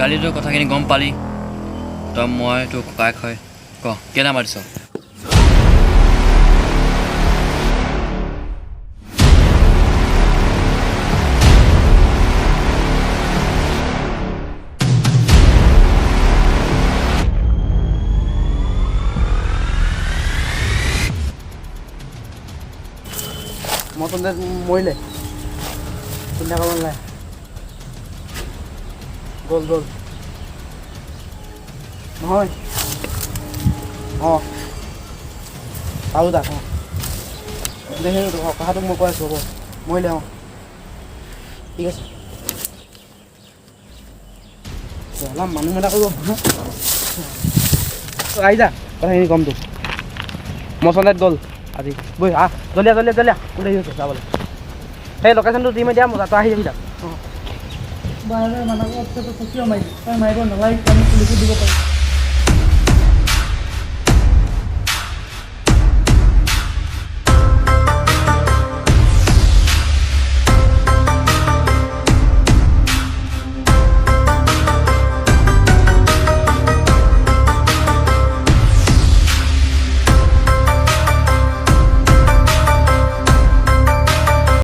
কালিতো কথাখিনি গম পালি তই মই তোৰ ককাইক হয় ক কেলে মাৰিছ মতন মৰিলে চিন্তা কৰিব নালাগে গ'ল নহয় অঁ পালোঁ তাক অঁ সেই কথাটো মই কৈ আছোঁ হ'ব মৰিলে অঁ ঠিক আছে অলপ মানুহ এটা কৰিব আহি যা কথাখিনি কম তোক মচন্দাত গ'ল আজি বৈ জলিয়া কোনে হৈছে যাবলৈ সেই লোকেশ্যনটো দি মই দিয়া মজা তই আহি যাবি তাক অঁ বাৰে মানুহক কিয় মাৰিবি তই মাৰিব নালাগে আমি পুলিচত দিব পাৰিম